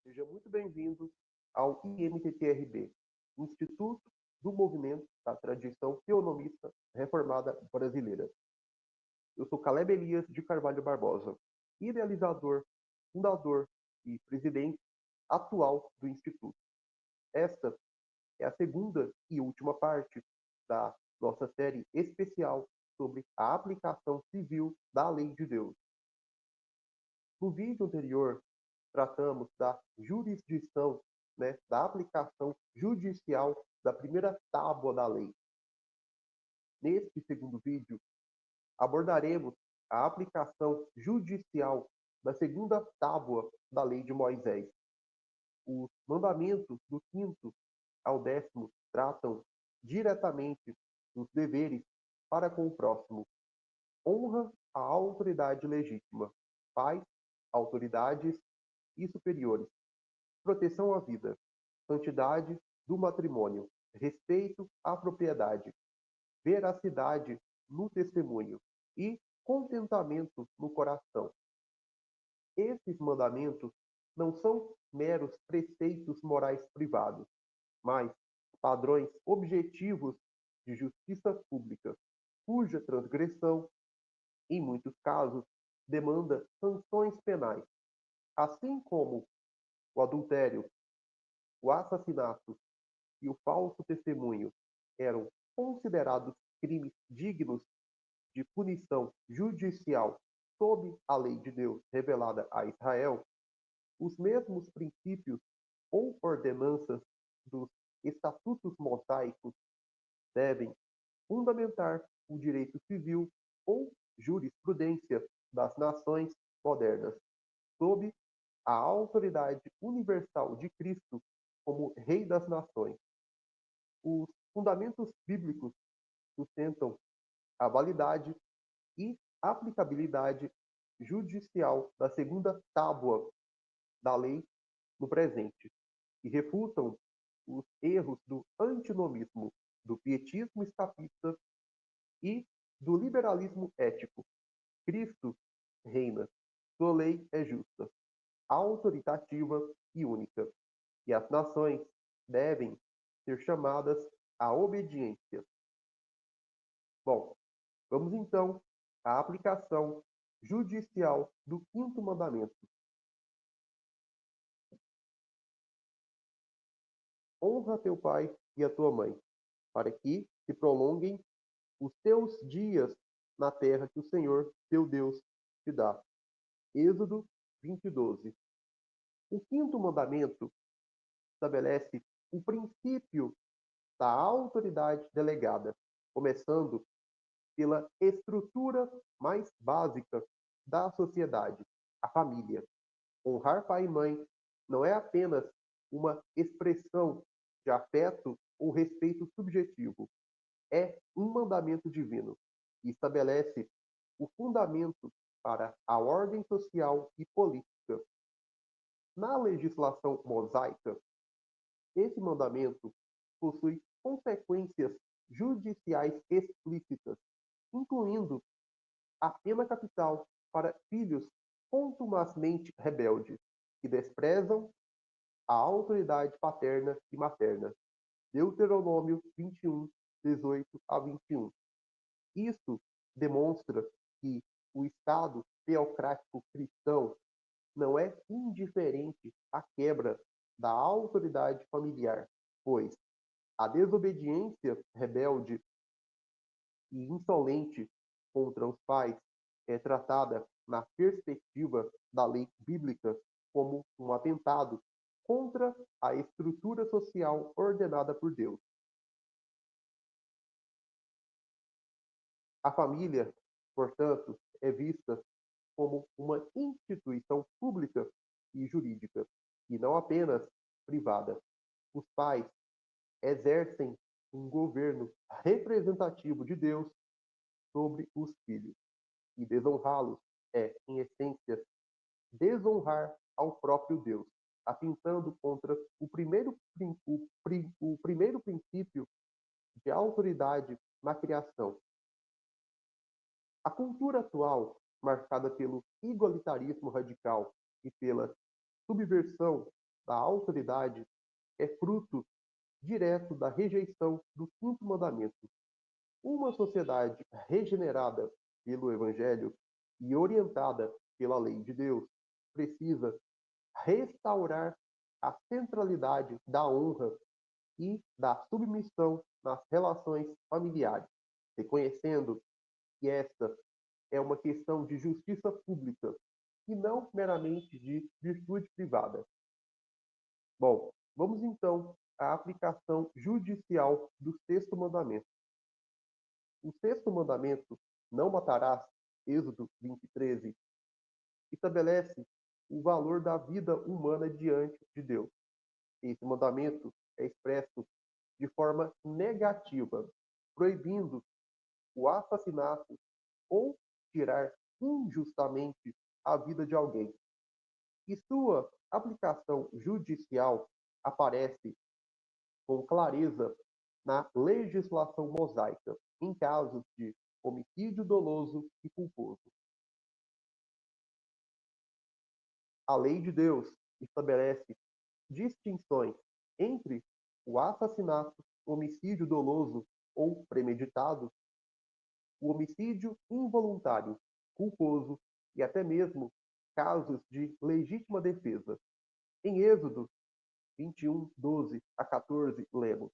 Seja muito bem-vindo ao IMTTRB, Instituto do Movimento da Tradição Teonomista Reformada Brasileira. Eu sou Caleb Elias de Carvalho Barbosa, idealizador, fundador e presidente atual do Instituto. Esta é a segunda e última parte da nossa série especial sobre a aplicação civil da Lei de Deus. No vídeo anterior, tratamos da jurisdição, da aplicação judicial da primeira tábua da lei. Neste segundo vídeo, abordaremos a aplicação judicial da segunda tábua da lei de Moisés. Os mandamentos do 5º ao 10º tratam diretamente dos deveres para com o próximo. Honra à autoridade legítima, pais, autoridades e superiores, proteção à vida, santidade do matrimônio, respeito à propriedade, veracidade no testemunho e contentamento no coração. Esses mandamentos não são meros preceitos morais privados, mas padrões objetivos de justiça pública, cuja transgressão, em muitos casos, demanda sanções penais, assim como o adultério, o assassinato e o falso testemunho eram considerados crimes dignos de punição judicial sob a lei de Deus revelada a Israel, os mesmos princípios ou ordenanças dos estatutos mosaicos devem fundamentar o direito civil ou jurisprudência das nações modernas, sob a autoridade universal de Cristo como Rei das Nações. Os fundamentos bíblicos sustentam a validade e aplicabilidade judicial da segunda tábua da lei no presente e refutam os erros do antinomismo, do pietismo escapista e do liberalismo ético. Cristo reina, sua lei é justa, autoritativa e única, e as nações devem ser chamadas à obediência. Bom, vamos então à aplicação judicial do 5º mandamento. Honra teu pai e a tua mãe, para que se prolonguem os teus dias na terra que o Senhor, teu Deus, te dá. Êxodo 20:12. O 5º mandamento estabelece o princípio da autoridade delegada, começando pela estrutura mais básica da sociedade, a família. Honrar pai e mãe não é apenas uma expressão de afeto ou respeito subjetivo, é um mandamento divino e estabelece o fundamento para a ordem social e política. Na legislação mosaica, esse mandamento possui consequências judiciais explícitas, incluindo a pena capital para filhos contumazmente rebeldes, que desprezam a autoridade paterna e materna. Deuteronômio 21:18-21. Isso demonstra que o Estado teocrático cristão não é indiferente à quebra da autoridade familiar, pois a desobediência rebelde e insolente contra os pais é tratada na perspectiva da lei bíblica como um atentado contra a estrutura social ordenada por Deus. A família, portanto, é vista como uma instituição pública e jurídica, e não apenas privada. Os pais exercem um governo representativo de Deus sobre os filhos, e desonrá-los é, em essência, desonrar ao próprio Deus, atentando contra o primeiro princípio de autoridade na criação. A cultura atual, marcada pelo igualitarismo radical e pela subversão da autoridade é fruto direto da rejeição do quinto mandamento. Uma sociedade regenerada pelo Evangelho e orientada pela lei de Deus precisa restaurar a centralidade da honra e da submissão nas relações familiares, reconhecendo que esta é uma questão de justiça pública e não meramente de virtude privada. Bom, vamos então à aplicação judicial do sexto mandamento. O sexto mandamento, não matarás, Êxodo 20:13, estabelece o valor da vida humana diante de Deus. Esse mandamento é expresso de forma negativa, proibindo o assassinato ou tirar injustamente a vida de alguém. E sua aplicação judicial aparece com clareza na legislação mosaica, em casos de homicídio doloso e culposo. A lei de Deus estabelece distinções entre o assassinato, homicídio doloso ou premeditado, o homicídio involuntário, culposo e até mesmo casos de legítima defesa. Em Êxodo 21:12 a 14, lemos: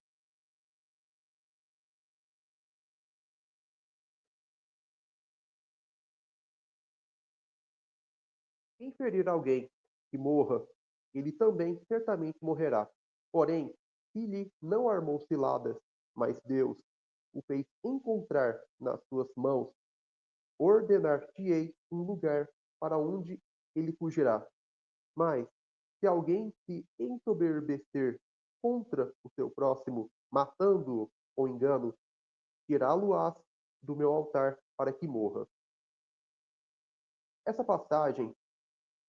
quem ferir alguém que morra, ele também certamente morrerá. Porém, se lhe não armou ciladas, mas Deus o fez encontrar nas suas mãos, ordenar-te-ei um lugar para onde ele fugirá. Mas, se alguém se ensoberbecer contra o seu próximo, matando-o ou engano, tirá-lo-ás do meu altar para que morra. Essa passagem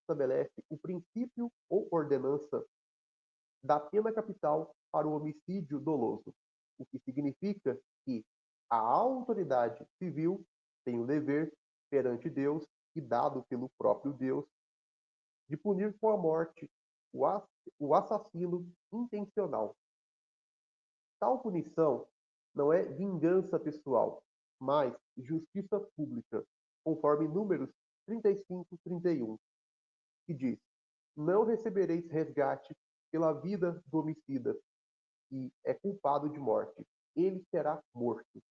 estabelece o princípio ou ordenança da pena capital para o homicídio doloso, o que significa que a autoridade civil tem o dever perante Deus e dado pelo próprio Deus de punir com a morte o assassino intencional. Tal punição não é vingança pessoal, mas justiça pública, conforme Números 35:31, que diz: não recebereis resgate pela vida do homicida, que é culpado de morte. Ele será morto.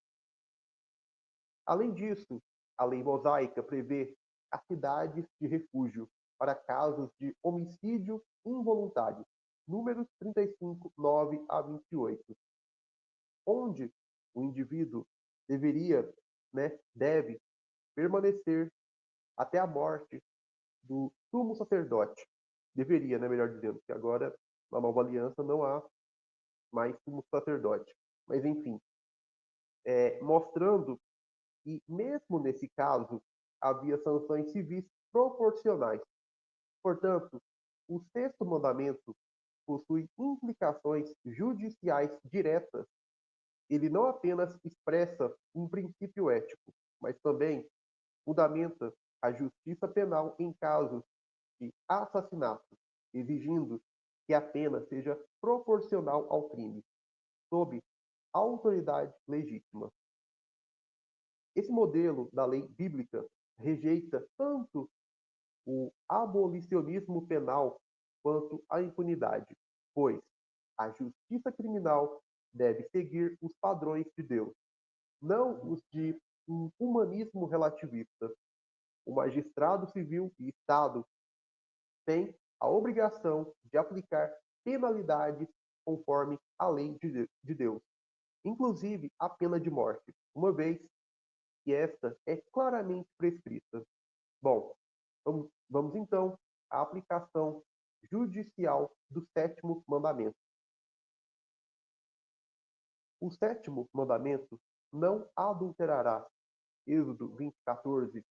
Além disso, a lei mosaica prevê as cidades de refúgio para casos de homicídio involuntário. Números 35:9 a 28, onde o indivíduo deveria, deve permanecer até a morte do sumo sacerdote. Deveria, melhor dizendo, que agora na nova aliança não há mais sumo sacerdote. Mas enfim, mostrando que mesmo nesse caso havia sanções civis proporcionais. Portanto, o sexto mandamento possui implicações judiciais diretas. Ele não apenas expressa um princípio ético, mas também fundamenta a justiça penal em casos de assassinato, exigindo que a pena seja proporcional ao crime, sob autoridade legítima. Esse modelo da lei bíblica rejeita tanto o abolicionismo penal quanto a impunidade, pois a justiça criminal deve seguir os padrões de Deus, não os de um humanismo relativista. O magistrado civil e Estado têm a obrigação de aplicar penalidades conforme a lei de Deus, inclusive a pena de morte, uma vez que esta é claramente prescrita. Bom, vamos então à aplicação judicial do sétimo mandamento. O sétimo mandamento, não adulterarás, Êxodo 20:14,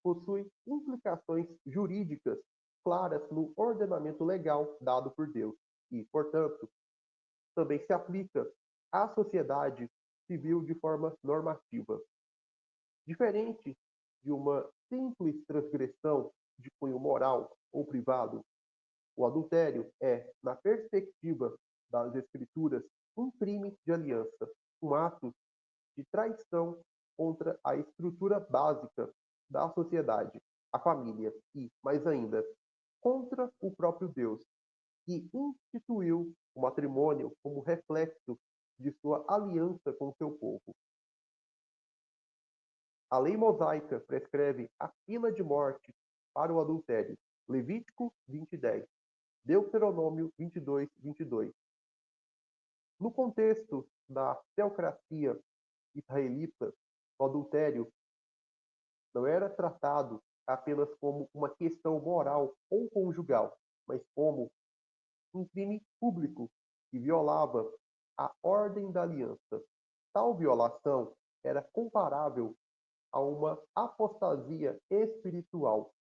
possui implicações jurídicas claras no ordenamento legal dado por Deus e, portanto, também se aplica à sociedade civil de forma normativa. Diferente de uma simples transgressão de cunho moral ou privado, O adultério é, na perspectiva das Escrituras, um crime de aliança, um ato de traição contra a estrutura básica da sociedade, a família e, mais ainda, contra o próprio Deus, que instituiu o matrimônio como reflexo de sua aliança com seu povo. A lei mosaica prescreve a pena de morte para o adultério. Levítico 20:10, Deuteronômio 22:22. No contexto da teocracia israelita, o adultério não era tratado apenas como uma questão moral ou conjugal, mas como um crime público que violava a ordem da aliança. Tal violação era comparável a uma apostasia espiritual.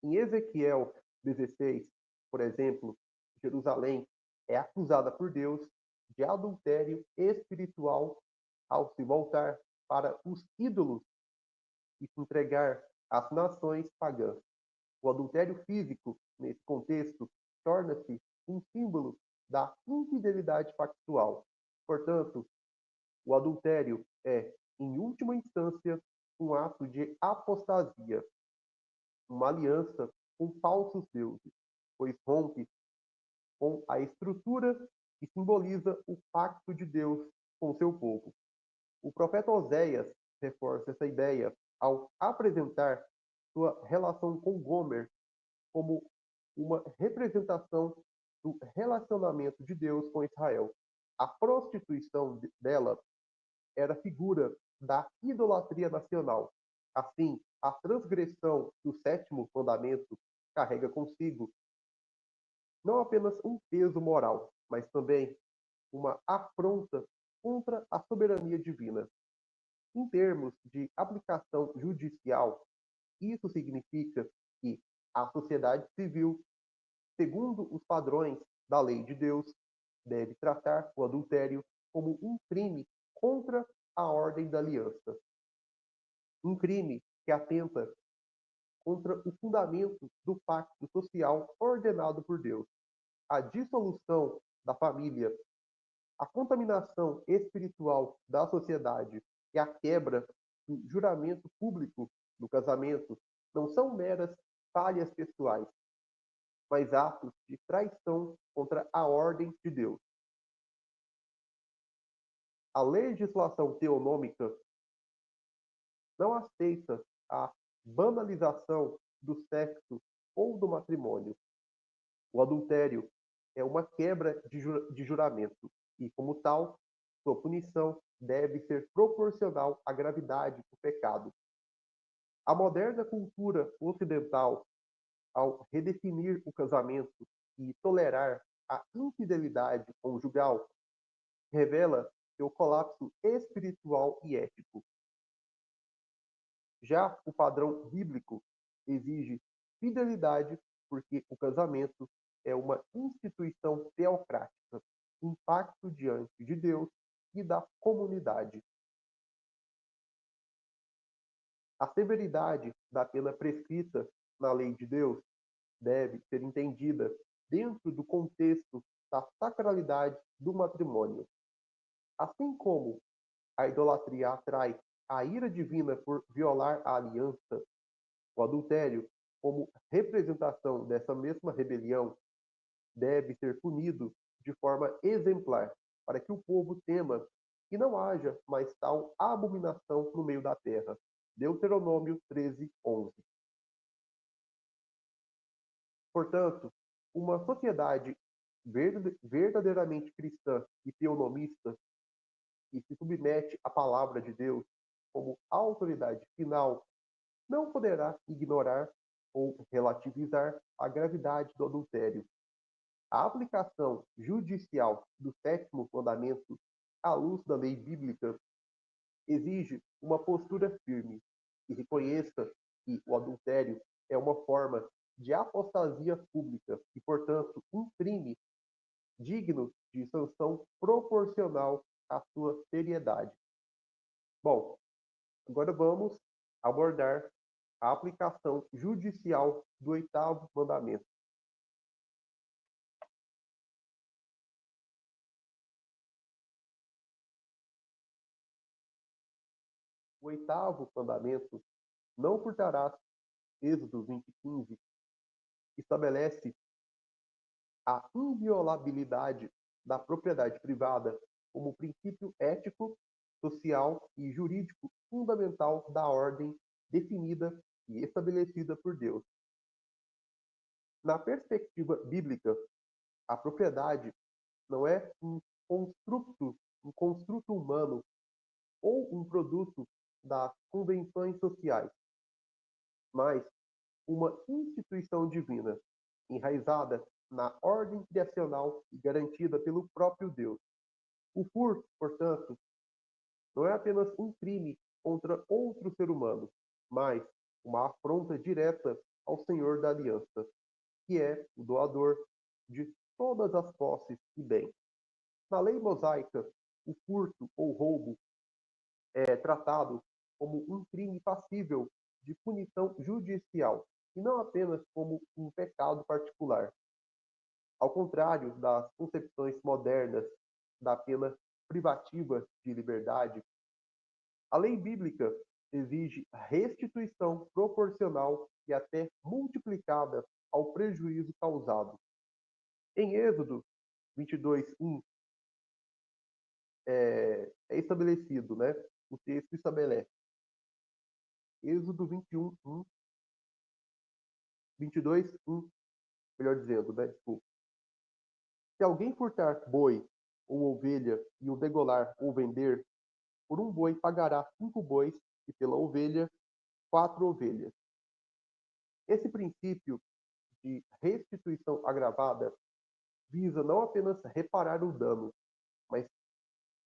Em Ezequiel 16, por exemplo, Jerusalém é acusada por Deus de adultério espiritual ao se voltar para os ídolos e se entregar às nações pagãs. O adultério físico, nesse contexto, torna-se um símbolo da infidelidade factual. Portanto, o adultério é, em última instância, um ato de apostasia, uma aliança com falsos deuses, pois rompe com a estrutura que simboliza o pacto de Deus com seu povo. O profeta Oséias reforça essa ideia ao apresentar sua relação com Gomer como uma representação do relacionamento de Deus com Israel. A prostituição dela era figura da idolatria nacional. Assim, a transgressão do sétimo mandamento carrega consigo não apenas um peso moral, mas também uma afronta contra a soberania divina. Em termos de aplicação judicial, isso significa que a sociedade civil, segundo os padrões da lei de Deus, deve tratar o adultério como um crime contra a ordem da aliança. Um crime que atenta contra o fundamento do pacto social ordenado por Deus. A dissolução da família, a contaminação espiritual da sociedade e a quebra do juramento público do casamento não são meras falhas pessoais, mas atos de traição contra a ordem de Deus. A legislação teonômica não aceita a banalização do sexo ou do matrimônio. O adultério é uma quebra de juramento e, como tal, sua punição deve ser proporcional à gravidade do pecado. A moderna cultura ocidental, ao redefinir o casamento e tolerar a infidelidade conjugal, revela seu colapso espiritual e ético. Já o padrão bíblico exige fidelidade porque o casamento é uma instituição teocrática, um pacto diante de Deus e da comunidade. A severidade da pena prescrita na lei de Deus deve ser entendida dentro do contexto da sacralidade do matrimônio. Assim como a idolatria atrai a ira divina por violar a aliança, o adultério, como representação dessa mesma rebelião, deve ser punido de forma exemplar, para que o povo tema e não haja mais tal abominação no meio da terra. Deuteronômio 13:11. Portanto, uma sociedade verdadeiramente cristã e teonomista que se submete à palavra de Deus como autoridade final não poderá ignorar ou relativizar a gravidade do adultério. A aplicação judicial do sétimo mandamento à luz da lei bíblica exige uma postura firme que reconheça que o adultério é uma forma de apostasia pública e, portanto, um crime digno de sanção proporcional à sua seriedade. Bom, agora vamos abordar a aplicação judicial do oitavo mandamento. O oitavo mandamento, não furtarás, Êxodo 20:15, estabelece a inviolabilidade da propriedade privada como princípio ético, social e jurídico fundamental da ordem definida e estabelecida por Deus. Na perspectiva bíblica, a propriedade não é um construto humano ou um produto das convenções sociais, mas uma instituição divina, enraizada na ordem criacional e garantida pelo próprio Deus. O furto, portanto, não é apenas um crime contra outro ser humano, mas uma afronta direta ao Senhor da Aliança, que é o doador de todas as posses e bens. Na lei mosaica, o furto ou roubo é tratado como um crime passível de punição judicial, e não apenas como um pecado particular. Ao contrário das concepções modernas da pena privativa de liberdade, a lei bíblica exige restituição proporcional e até multiplicada ao prejuízo causado. Em Êxodo 22:1 é estabelecido, né? O texto estabelece. Êxodo 21:1, 22:1, melhor dizendo, né? Desculpa. Se alguém furtar boi ou ovelha e o degolar ou vender, por um boi pagará 5 bois e pela ovelha 4 ovelhas. Esse princípio de restituição agravada visa não apenas reparar o dano, mas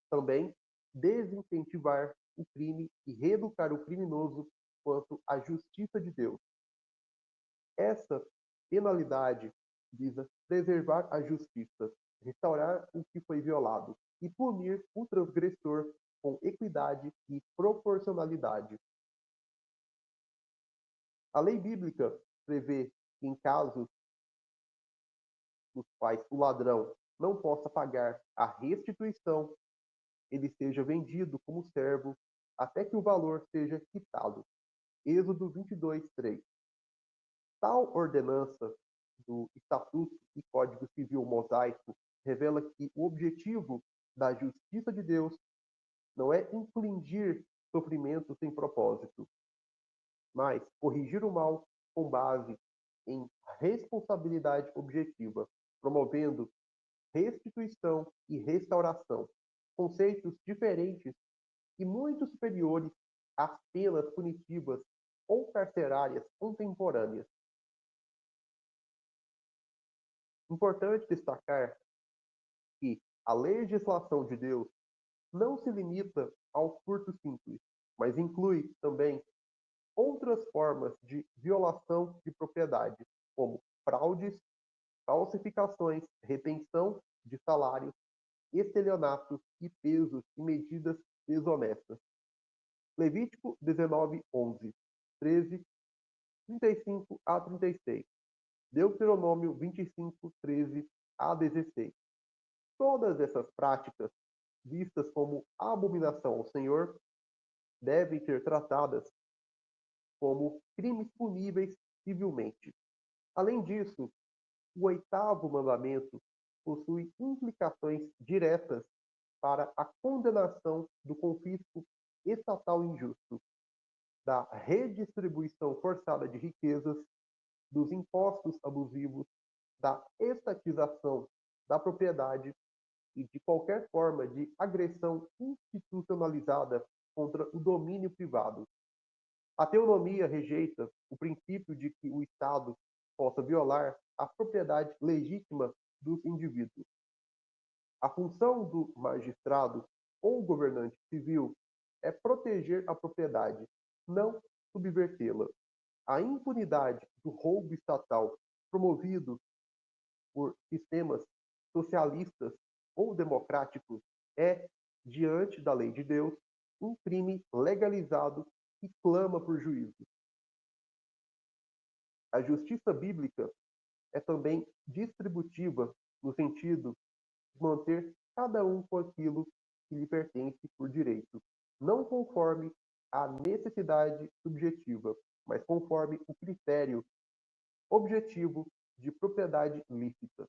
também desincentivar o crime e reeducar o criminoso quanto à justiça de Deus. Essa penalidade visa preservar a justiça, restaurar o que foi violado e punir o transgressor com equidade e proporcionalidade. A lei bíblica prevê que, em casos nos quais o ladrão não possa pagar a restituição, ele seja vendido como servo até que o valor seja quitado. Êxodo 22:3. Tal ordenança do Estatuto e Código Civil Mosaico revela que o objetivo da justiça de Deus não é infligir sofrimento sem propósito, mas corrigir o mal com base em responsabilidade objetiva, promovendo restituição e restauração, conceitos diferentes e muito superiores às penas punitivas ou carcerárias contemporâneas. Importante destacar que a legislação de Deus não se limita ao furto simples, mas inclui também outras formas de violação de propriedade, como fraudes, falsificações, retenção de salários, estelionatos e pesos e medidas desonestas. Levítico 19:11, 13, 35 a 36. Deuteronômio 25:13 a 16. Todas essas práticas, vistas como abominação ao Senhor, devem ser tratadas como crimes puníveis civilmente. Além disso, o oitavo mandamento possui implicações diretas para a condenação do confisco estatal injusto, da redistribuição forçada de riquezas, dos impostos abusivos, da estatização da propriedade e de qualquer forma de agressão institucionalizada contra o domínio privado. A teonomia rejeita o princípio de que o Estado possa violar a propriedade legítima dos indivíduos. A função do magistrado ou governante civil é proteger a propriedade, não subvertê-la. A impunidade do roubo estatal promovido por sistemas socialistas ou democráticos é, diante da lei de Deus, um crime legalizado que clama por juízo. A justiça bíblica é também distributiva, no sentido de manter cada um com aquilo que lhe pertence por direito, não conforme a necessidade subjetiva, mas conforme o critério objetivo de propriedade lícita.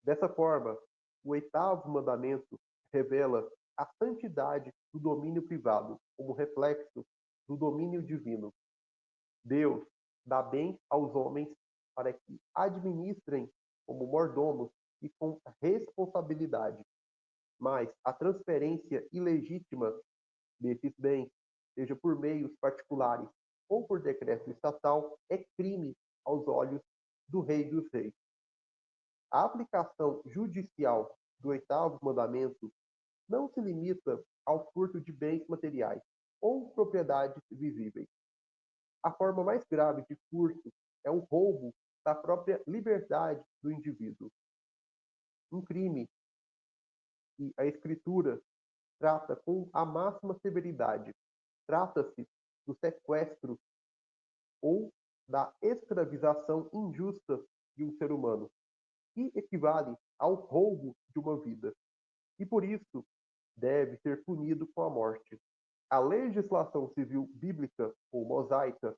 Dessa forma, o oitavo mandamento revela a santidade do domínio privado como reflexo do domínio divino. Deus dá bem aos homens para que administrem como mordomos e com responsabilidade, mas a transferência ilegítima desses bens, seja por meios particulares ou por decreto estatal, é crime aos olhos do Rei dos Reis. A aplicação judicial do oitavo mandamento não se limita ao furto de bens materiais ou propriedades visíveis. A forma mais grave de furto é o roubo da própria liberdade do indivíduo. Um crime que a Escritura trata com a máxima severidade. Trata-se do sequestro ou da escravização injusta de um ser humano, que equivale ao roubo de uma vida, e por isso deve ser punido com a morte. A legislação civil bíblica ou mosaica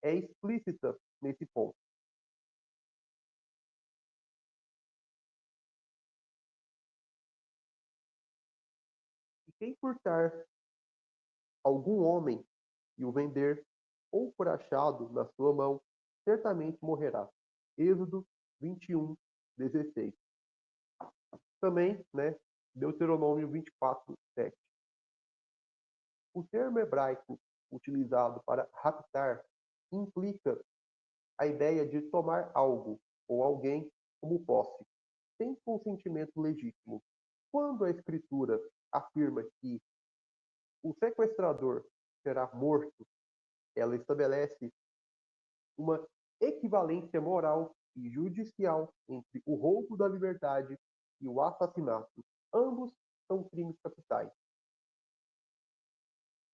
é explícita nesse ponto. E quem furtar algum homem e o vender, ou for achado na sua mão, certamente morrerá. Êxodo 21, 16. Também, Deuteronômio 24, 7. O termo hebraico utilizado para raptar implica a ideia de tomar algo ou alguém como posse, sem consentimento legítimo. Quando a Escritura afirma que o sequestrador será morto, ela estabelece uma equivalência moral e judicial entre o roubo da liberdade e o assassinato. Ambos são crimes capitais.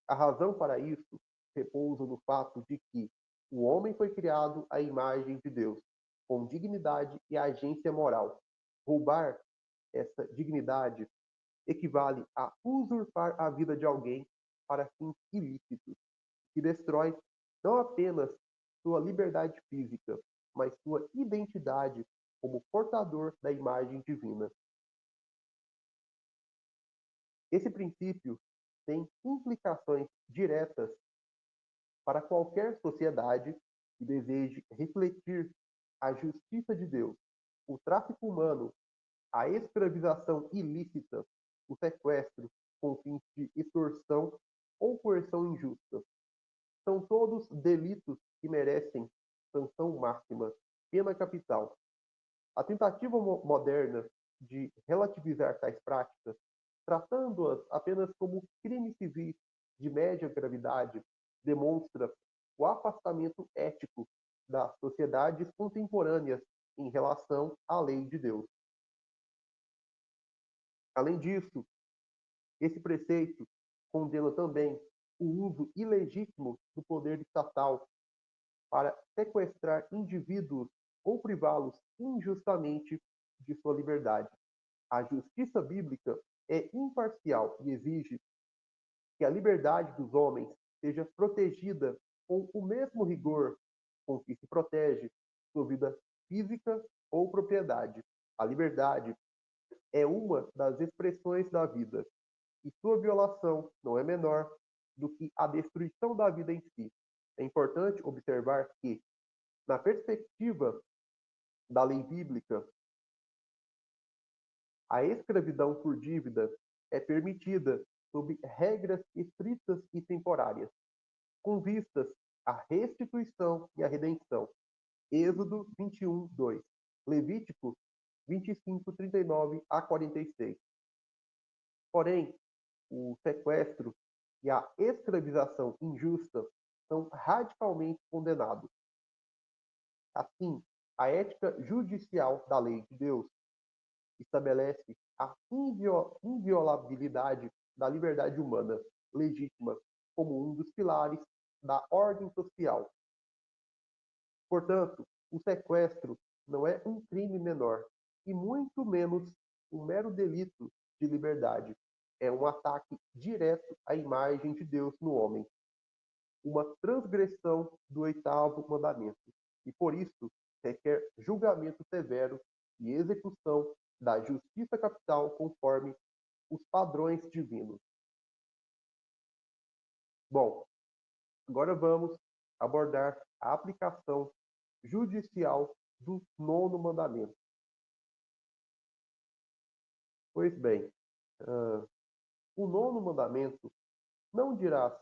A razão para isso repousa no fato de que o homem foi criado à imagem de Deus, com dignidade e agência moral. Roubar essa dignidade equivale a usurpar a vida de alguém para fins ilícitos, que destrói não apenas sua liberdade física, mas sua identidade como portador da imagem divina. Esse princípio tem implicações diretas para qualquer sociedade que deseje refletir a justiça de Deus. O tráfico humano, a escravização ilícita, o sequestro com fins de extorsão ou coerção injusta, são todos delitos que merecem sanção máxima, pena capital. A tentativa moderna de relativizar tais práticas, tratando-as apenas como crimes civis de média gravidade, demonstra o afastamento ético das sociedades contemporâneas em relação à lei de Deus. Além disso, esse preceito condena também o uso ilegítimo do poder estatal para sequestrar indivíduos ou privá-los injustamente de sua liberdade. A justiça bíblica é imparcial e exige que a liberdade dos homens seja protegida com o mesmo rigor com que se protege sua vida física ou propriedade. A liberdade é uma das expressões da vida, e sua violação não é menor do que a destruição da vida em si. É importante observar que, na perspectiva da lei bíblica, a escravidão por dívida é permitida sob regras estritas e temporárias, com vistas à restituição e à redenção. Êxodo 21, 2. Levítico 25, 39 a 46. Porém, o sequestro e a escravização injusta são radicalmente condenados. Assim, a ética judicial da lei de Deus estabelece a inviolabilidade da liberdade humana legítima como um dos pilares da ordem social. Portanto, o sequestro não é um crime menor, e muito menos um mero delito de liberdade. É um ataque direto à imagem de Deus no homem, uma transgressão do oitavo mandamento, e por isso requer julgamento severo e execução da justiça capital conforme os padrões divinos. Bom, agora vamos abordar a aplicação judicial do nono mandamento. Pois bem, o nono mandamento: não dirás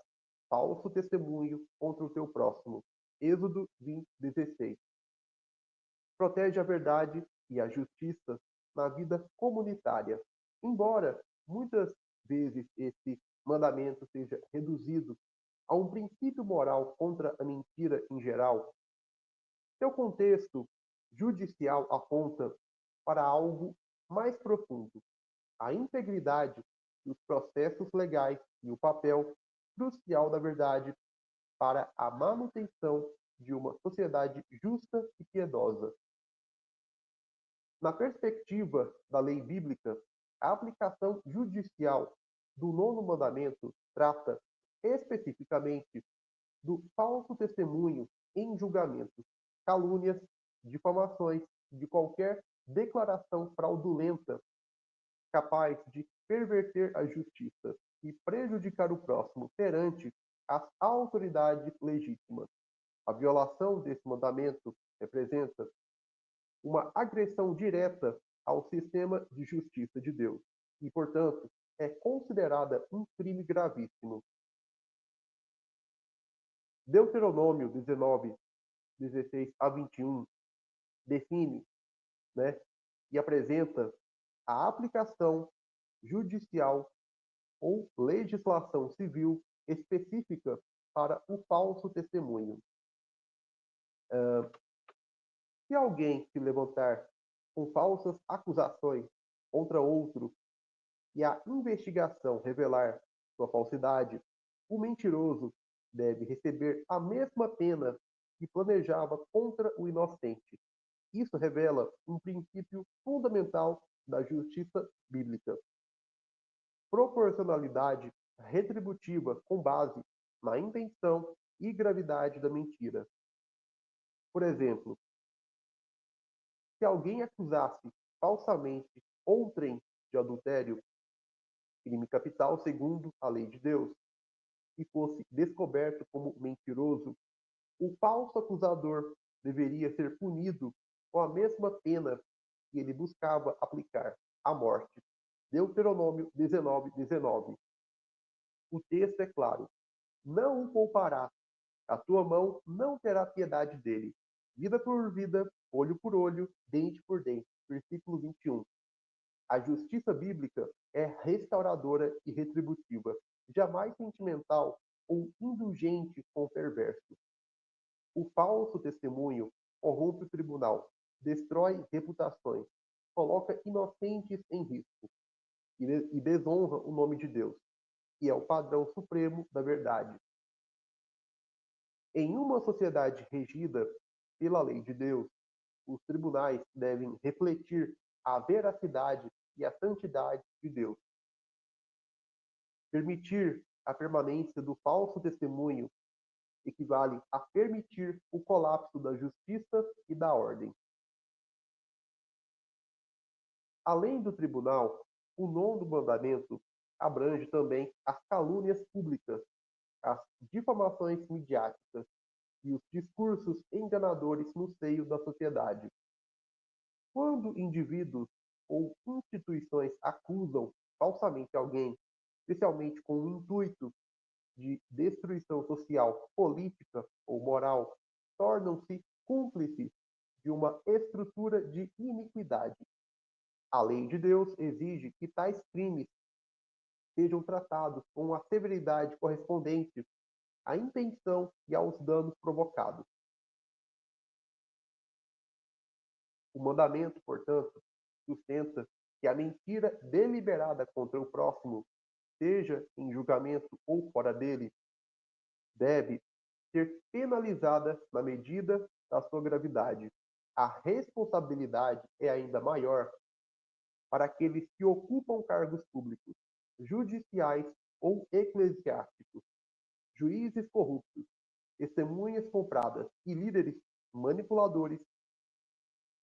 falso testemunho contra o teu próximo. Êxodo 20:16. Protege a verdade e a justiça na vida comunitária. Embora muitas vezes esse mandamento seja reduzido a um princípio moral contra a mentira em geral, seu contexto judicial aponta para algo mais profundo: a integridade dos processos legais e o papel crucial da verdade para a manutenção de uma sociedade justa e piedosa. Na perspectiva da lei bíblica, a aplicação judicial do nono mandamento trata especificamente do falso testemunho em julgamentos, calúnias, difamações, de qualquer declaração fraudulenta capaz de perverter a justiça e prejudicar o próximo perante as autoridades legítimas. A violação desse mandamento representa uma agressão direta ao sistema de justiça de Deus e, portanto, é considerada um crime gravíssimo. Deuteronômio 19:16 a 21 define, né, e apresenta a aplicação judicial ou legislação civil específica para o falso testemunho. Se alguém se levantar com falsas acusações contra outro e a investigação revelar sua falsidade, o mentiroso deve receber a mesma pena que planejava contra o inocente. Isso revela um princípio fundamental da justiça bíblica: proporcionalidade retributiva com base na intenção e gravidade da mentira. Por exemplo, se alguém acusasse falsamente outrem de adultério, crime capital segundo a lei de Deus, e fosse descoberto como mentiroso, o falso acusador deveria ser punido com a mesma pena que ele buscava aplicar: a morte. Deuteronômio 19:19. O texto é claro: não o pouparás, a tua mão não terá piedade dele. Vida por vida, olho por olho, dente por dente. Versículo 21. A justiça bíblica é restauradora e retributiva, jamais sentimental ou indulgente com o perverso. O falso testemunho corrompe o tribunal, destrói reputações, coloca inocentes em risco e desonra o nome de Deus, que é o padrão supremo da verdade. Em uma sociedade regida pela lei de Deus, os tribunais devem refletir a veracidade e a santidade de Deus. Permitir a permanência do falso testemunho equivale a permitir o colapso da justiça e da ordem. Além do tribunal, o nono mandamento abrange também as calúnias públicas, as difamações midiáticas e os discursos enganadores no seio da sociedade. Quando indivíduos ou instituições acusam falsamente alguém, especialmente com o intuito de destruição social, política ou moral, tornam-se cúmplices de uma estrutura de iniquidade. A lei de Deus exige que tais crimes sejam tratados com a severidade correspondente à intenção e aos danos provocados. O mandamento, portanto, sustenta que a mentira deliberada contra o próximo, seja em julgamento ou fora dele, deve ser penalizada na medida da sua gravidade. A responsabilidade é ainda maior para aqueles que ocupam cargos públicos, judiciais ou eclesiásticos, juízes corruptos, testemunhas compradas e líderes manipuladores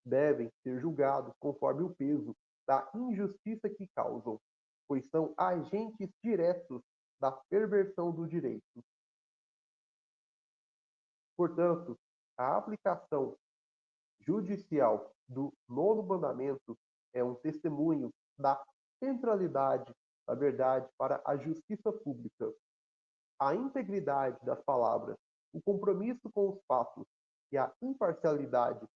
devem ser julgados conforme o peso da injustiça que causam, pois são agentes diretos da perversão do direito. Portanto, a aplicação judicial do nono mandamento é um testemunho da centralidade da verdade para a justiça pública, a integridade das palavras, o compromisso com os fatos e a imparcialidade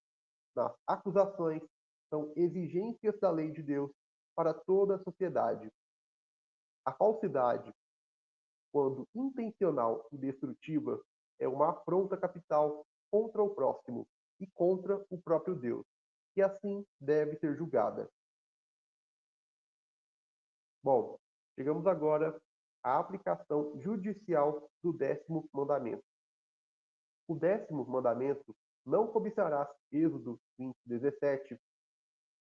nas acusações são exigências da lei de Deus para toda a sociedade. A falsidade, quando intencional e destrutiva, é uma afronta capital contra o próximo e contra o próprio Deus, e assim deve ser julgada. Bom, chegamos agora à aplicação judicial do 10º mandamento. O 10º mandamento, não cobiçarás, Êxodo 20:17,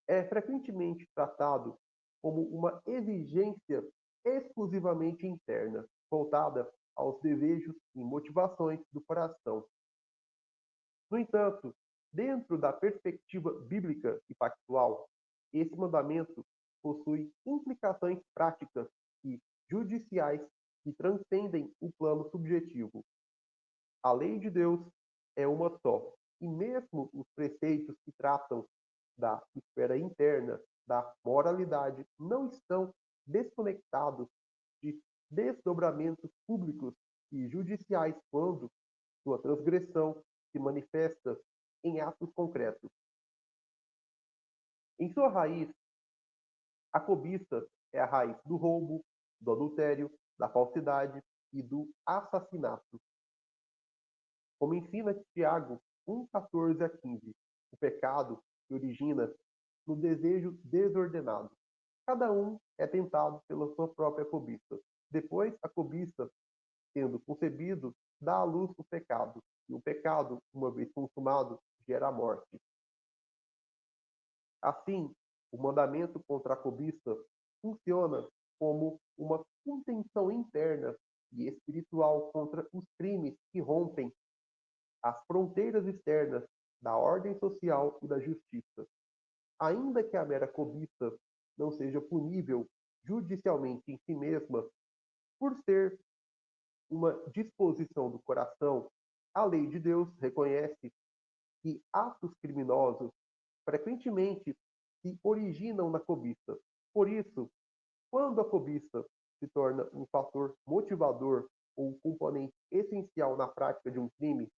é frequentemente tratado como uma exigência exclusivamente interna, voltada aos desejos e motivações do coração. No entanto, dentro da perspectiva bíblica e pactual, esse mandamento possui implicações práticas e judiciais que transcendem o plano subjetivo. A lei de Deus é uma só, e mesmo os preceitos que tratam da esfera interna da moralidade não estão desconectados de desdobramentos públicos e judiciais quando sua transgressão se manifesta em atos concretos. Em sua raiz, a cobiça é a raiz do roubo, do adultério, da falsidade e do assassinato. Como ensina Tiago 1:14-15, o pecado se origina no desejo desordenado. Cada um é tentado pela sua própria cobiça. Depois, a cobiça, sendo concebido, dá à luz o pecado. E o pecado, uma vez consumado, gera a morte. Assim, o mandamento contra a cobiça funciona como uma contenção interna e espiritual contra os crimes que rompem as fronteiras externas da ordem social e da justiça. Ainda que a mera cobiça não seja punível judicialmente em si mesma, por ser uma disposição do coração, a lei de Deus reconhece que atos criminosos frequentemente se originam na cobiça. Por isso, quando a cobiça se torna um fator motivador ou um componente essencial na prática de um crime,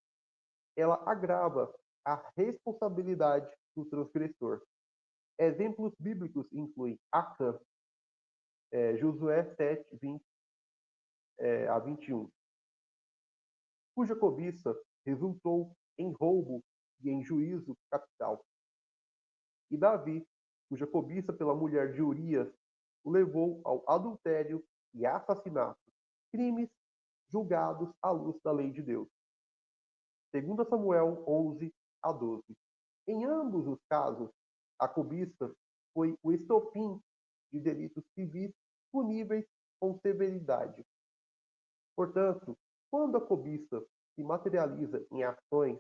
ela agrava a responsabilidade do transgressor. Exemplos bíblicos incluem Acã, Josué 7, 20 a 21, cuja cobiça resultou em roubo e em juízo capital. E Davi, cuja cobiça pela mulher de Urias o levou ao adultério e assassinato, crimes julgados à luz da lei de Deus. 2 Samuel 11-12. Em ambos os casos, a cobiça foi o estopim de delitos civis puníveis com severidade. Portanto, quando a cobiça se materializa em ações,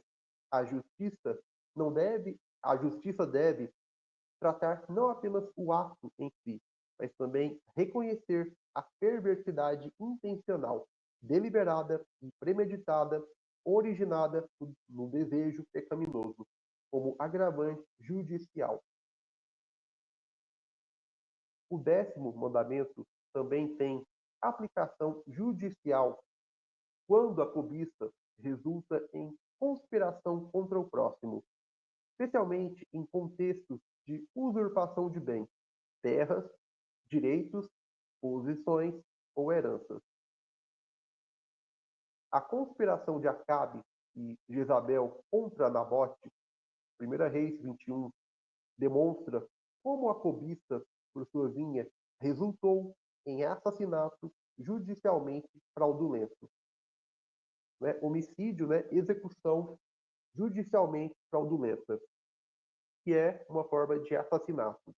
a justiça deve tratar não apenas o ato em si, mas também reconhecer a perversidade intencional, deliberada e premeditada, originada no desejo pecaminoso, como agravante judicial. O 10º mandamento também tem aplicação judicial quando a cobiça resulta em conspiração contra o próximo, especialmente em contextos de usurpação de bens, terras, direitos, posições ou heranças. A conspiração de Acabe e Jezabel contra Nabote, 1 Reis 21, demonstra como a cobiça por sua vinha resultou em assassinato judicialmente fraudulento. né? Homicídio, né? Execução judicialmente fraudulenta, que é uma forma de assassinato.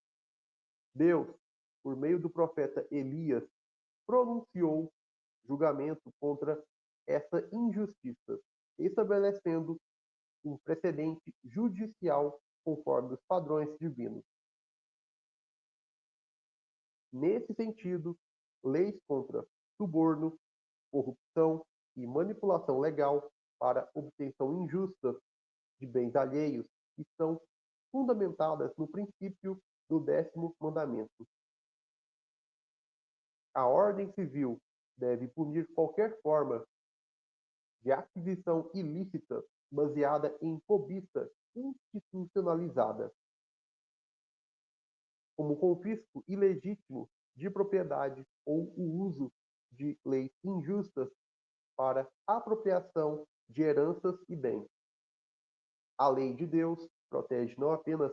Deus, por meio do profeta Elias, pronunciou julgamento contra essa injustiça, estabelecendo um precedente judicial conforme os padrões divinos. Nesse sentido, leis contra suborno, corrupção e manipulação legal para obtenção injusta de bens alheios estão fundamentadas no princípio do 10º mandamento. A ordem civil deve punir qualquer forma de aquisição ilícita baseada em cobiça institucionalizada, como o confisco ilegítimo de propriedade ou o uso de leis injustas para apropriação de heranças e bens. A lei de Deus protege não apenas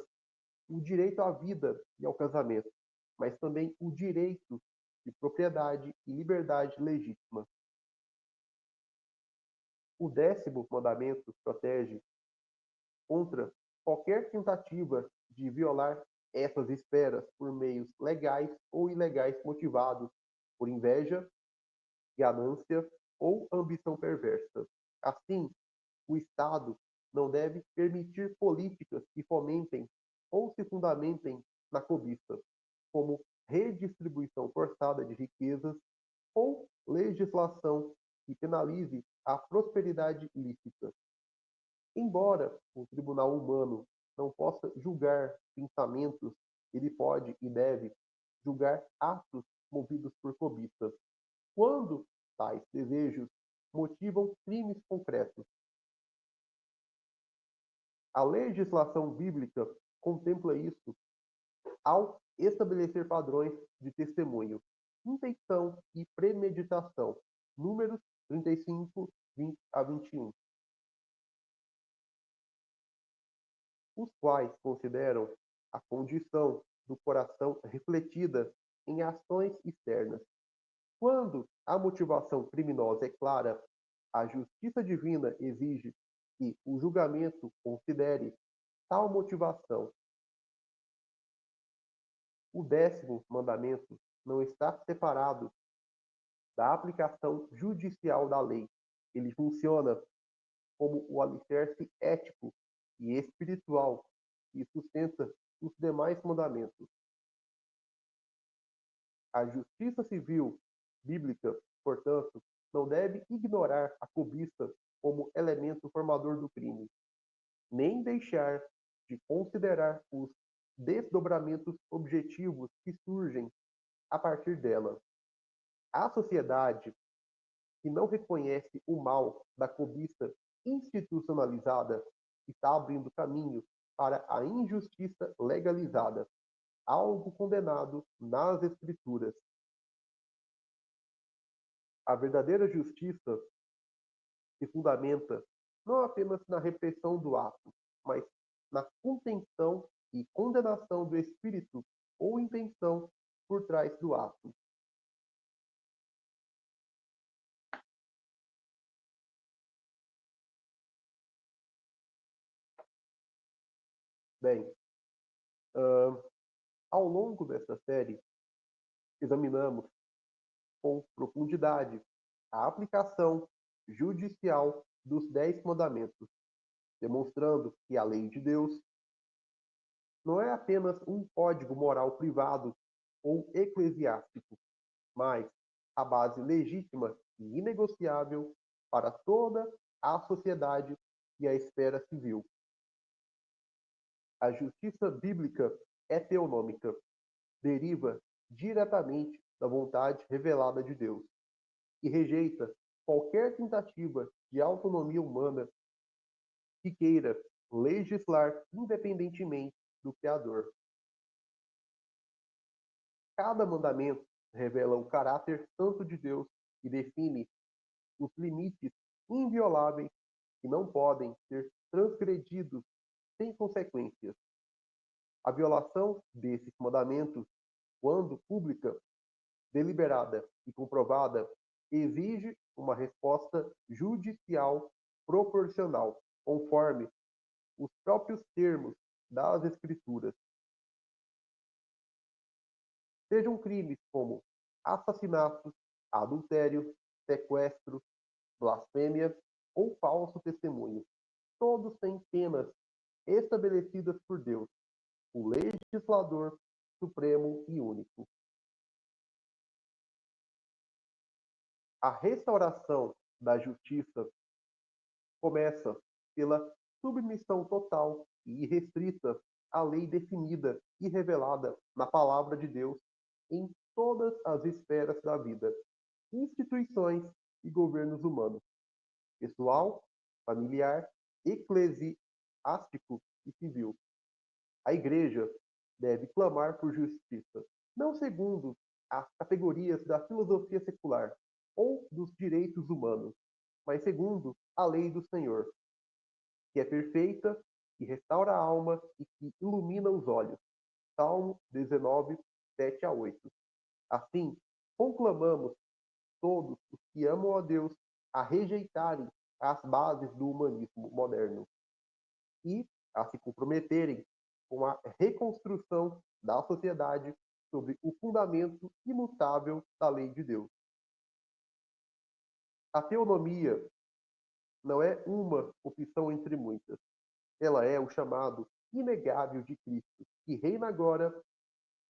o direito à vida e ao casamento, mas também o direito de propriedade e liberdade legítima. O 10º mandamento protege contra qualquer tentativa de violar essas esferas por meios legais ou ilegais motivados por inveja, ganância ou ambição perversa. Assim, o Estado não deve permitir políticas que fomentem ou se fundamentem na cobiça, como redistribuição forçada de riquezas ou legislação que penalize a prosperidade lícita. Embora o tribunal humano não possa julgar pensamentos, ele pode e deve julgar atos movidos por cobiça, quando tais desejos motivam crimes concretos. A legislação bíblica contempla isso ao estabelecer padrões de testemunho, intenção e premeditação. Números 35, 20 a 21. Os quais consideram a condição do coração refletida em ações externas. Quando a motivação criminosa é clara, a justiça divina exige que o julgamento considere tal motivação. O 10º mandamento não está separado da aplicação judicial da lei. Ele funciona como o alicerce ético e espiritual que sustenta os demais mandamentos. A justiça civil bíblica, portanto, não deve ignorar a cobiça como elemento formador do crime, nem deixar de considerar os desdobramentos objetivos que surgem a partir dela. A sociedade que não reconhece o mal da cobiça institucionalizada está abrindo caminho para a injustiça legalizada, algo condenado nas Escrituras. A verdadeira justiça se fundamenta não apenas na repressão do ato, mas na contenção e condenação do espírito ou intenção por trás do ato. Bem, ao longo desta série, examinamos com profundidade a aplicação judicial dos 10 mandamentos, demonstrando que a lei de Deus não é apenas um código moral privado ou eclesiástico, mas a base legítima e inegociável para toda a sociedade e a esfera civil. A justiça bíblica é teonômica, deriva diretamente da vontade revelada de Deus e rejeita qualquer tentativa de autonomia humana que queira legislar independentemente do Criador. Cada mandamento revela o caráter santo de Deus e define os limites invioláveis que não podem ser transgredidos sem consequências. A violação desses mandamentos, quando pública, deliberada e comprovada, exige uma resposta judicial proporcional, conforme os próprios termos das Escrituras. Sejam crimes como assassinato, adultério, sequestro, blasfêmia ou falso testemunho. Todos têm penas estabelecidas por Deus, o legislador supremo e único. A restauração da justiça começa pela submissão total e irrestrita à lei definida e revelada na palavra de Deus em todas as esferas da vida, instituições e governos humanos, pessoal, familiar, eclesiástico e civil. A Igreja deve clamar por justiça, não segundo as categorias da filosofia secular ou dos direitos humanos, mas segundo a lei do Senhor, que é perfeita, que restaura a alma e que ilumina os olhos. Salmo 19, 7 a 8. Assim, conclamamos todos os que amam a Deus a rejeitarem as bases do humanismo moderno e a se comprometerem com a reconstrução da sociedade sobre o fundamento imutável da lei de Deus. A teonomia não é uma opção entre muitas. Ela é o chamado inegável de Cristo, que reina agora,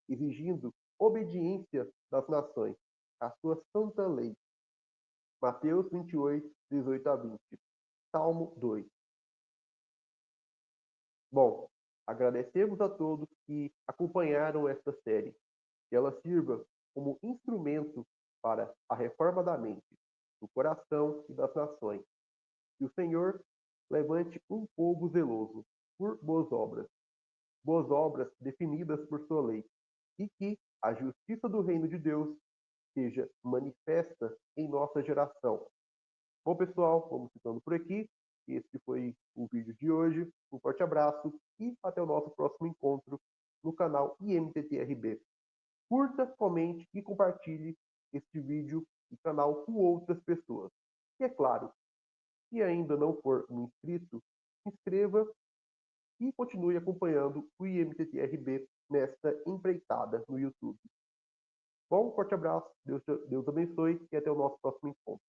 exigindo obediência das nações, à sua santa lei. Mateus 28, 18 a 20. Salmo 2. Bom, agradecemos a todos que acompanharam esta série. Que ela sirva como instrumento para a reforma da mente, do coração e das nações. Que o Senhor levante um povo zeloso por boas obras definidas por sua lei, e que a justiça do reino de Deus seja manifesta em nossa geração. Bom, pessoal, vamos ficando por aqui. Este foi o vídeo de hoje. Um forte abraço e até o nosso próximo encontro no canal IMTTRB. Curta, comente e compartilhe este vídeo e canal com outras pessoas. E é claro, se ainda não for um inscrito, se inscreva e continue acompanhando o IMTTRB nesta empreitada no YouTube. Bom, um forte abraço, Deus abençoe e até o nosso próximo encontro.